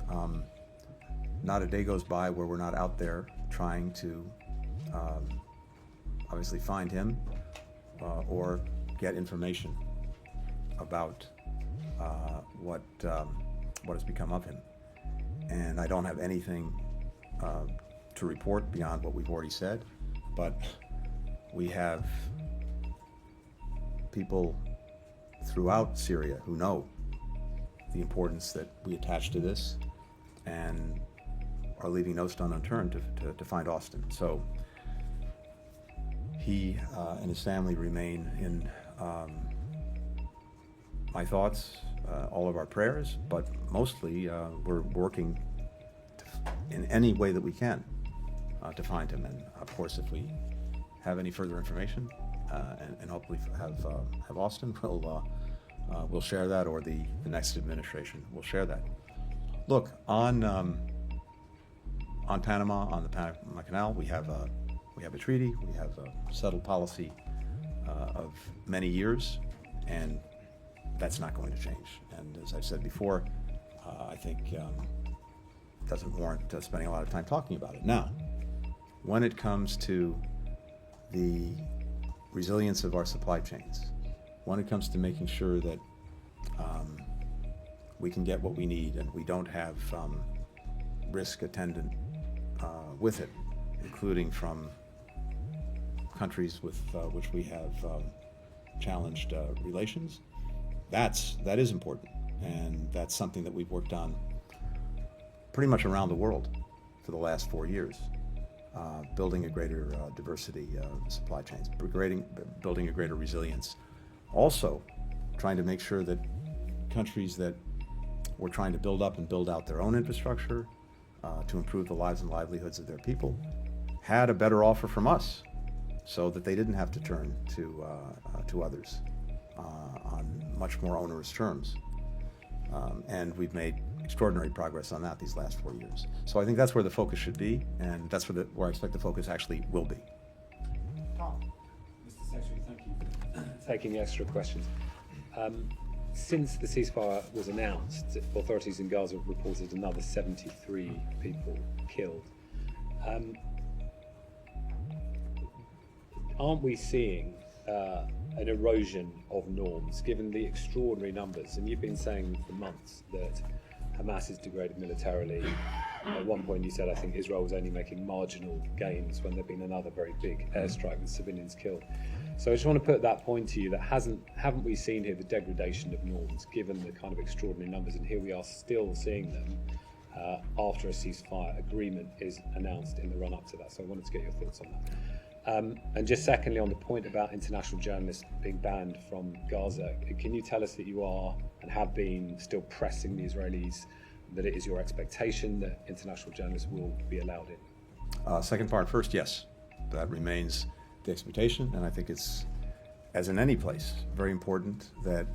Not a day goes by where we're not out there trying to obviously find him or get information about what has become of him. And I don't have anything to report beyond what we've already said, but we have people throughout Syria who know the importance that we attach to this and are leaving no stone unturned to find Austin. So he and his family remain in my thoughts, all of our prayers, but mostly we're working in any way that we can to find him. And of course, if we have any further information and hopefully have Austin, we'll share that, or the next administration will share that. Look, on Panama, on the Panama Canal, we have a treaty, we have a settled policy of many years, and that's not going to change. And as I've said before, I think it doesn't warrant spending a lot of time talking about it. Now, when it comes to the resilience of our supply chains, when it comes to making sure that we can get what we need and we don't have risk attendant with it, including from countries with which we have challenged relations, that is important, and that's something that we've worked on pretty much around the world for the last 4 years, building a greater diversity of supply chains, building a greater resilience. Also, trying to make sure that countries that were trying to build up and build out their own infrastructure to improve the lives and livelihoods of their people had a better offer from us, so that they didn't have to turn to others on much more onerous terms. And we've made extraordinary progress on that these last 4 years. So I think that's where the focus should be, and that's where I expect the focus actually will be. Mr. Secretary, thank you for taking the extra questions. Since the ceasefire was announced, authorities in Gaza have reported another 73 people killed. Aren't we seeing an erosion of norms, given the extraordinary numbers? And you've been saying for months that Hamas is degraded militarily. At one point you said, I think, Israel was only making marginal gains when there'd been another very big airstrike with civilians killed. So I just want to put that point to you, that haven't we seen here the degradation of norms, given the kind of extraordinary numbers, and here we are still seeing them after a ceasefire agreement is announced in the run-up to that. So I wanted to get your thoughts on that. And just secondly, on the point about international journalists being banned from Gaza, can you tell us that you are and have been still pressing the Israelis, that it is your expectation that international journalists will be allowed in? Second part first, yes, that remains the expectation, and I think it's, as in any place, very important that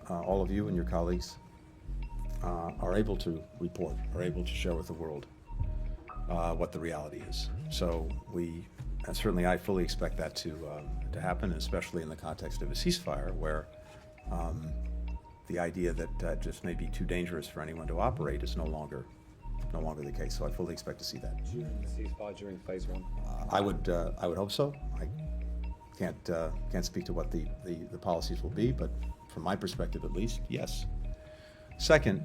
all of you and your colleagues are able to report, are able to share with the world what the reality is. So certainly I fully expect that to happen, especially in the context of a ceasefire, where the idea that just may be too dangerous for anyone to operate is no longer the case. So I fully expect to see that. During the ceasefire, during phase one? I would hope so. I can't speak to what the policies will be, but from my perspective at least, yes. Second,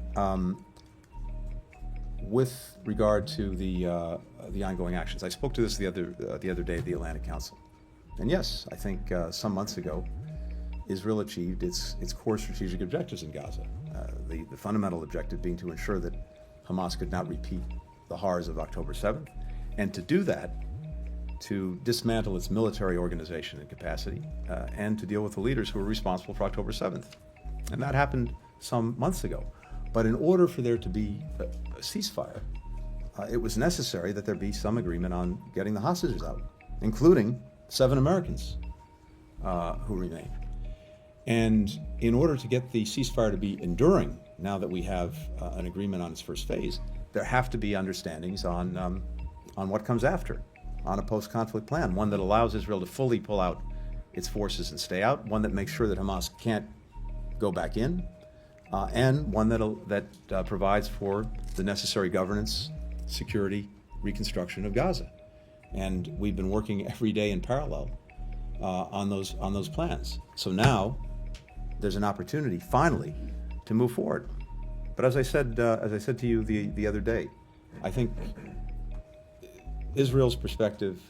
with regard to the ongoing actions, I spoke to this the other day at the Atlantic Council, and yes, I think some months ago, Israel achieved its core strategic objectives in Gaza. The fundamental objective being to ensure that Hamas could not repeat the horrors of October 7th, and to do that, to dismantle its military organization and capacity, and to deal with the leaders who were responsible for October 7th. And that happened some months ago. But in order for there to be a ceasefire, it was necessary that there be some agreement on getting the hostages out, including 7 Americans who remain. And in order to get the ceasefire to be enduring, now that we have an agreement on its first phase, there have to be understandings on what comes after, on a post-conflict plan, one that allows Israel to fully pull out its forces and stay out, one that makes sure that Hamas can't go back in, and one that provides for the necessary governance, security, reconstruction of Gaza. And we've been working every day in parallel on those plans. So now there's an opportunity, finally, to move forward. But as I said to you the other day, I think Israel's perspective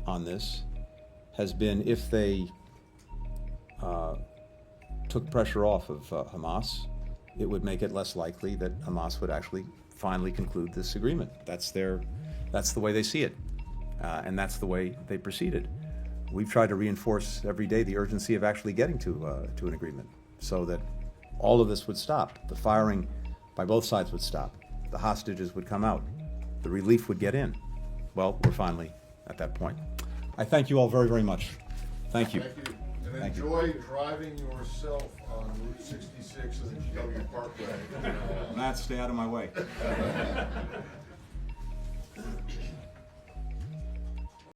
on this has been, if they took pressure off of Hamas, it would make it less likely that Hamas would actually finally conclude this agreement. That's the way they see it, and that's the way they proceeded. We've tried to reinforce every day the urgency of actually getting to an agreement, so that all of this would stop. The firing by both sides would stop. The hostages would come out. The relief would get in. Well, we're finally at that point. I thank you all very, very much. Thank you. Thank you. And enjoy driving yourself on Route 66 and the GW Parkway. Matt, stay out of my way.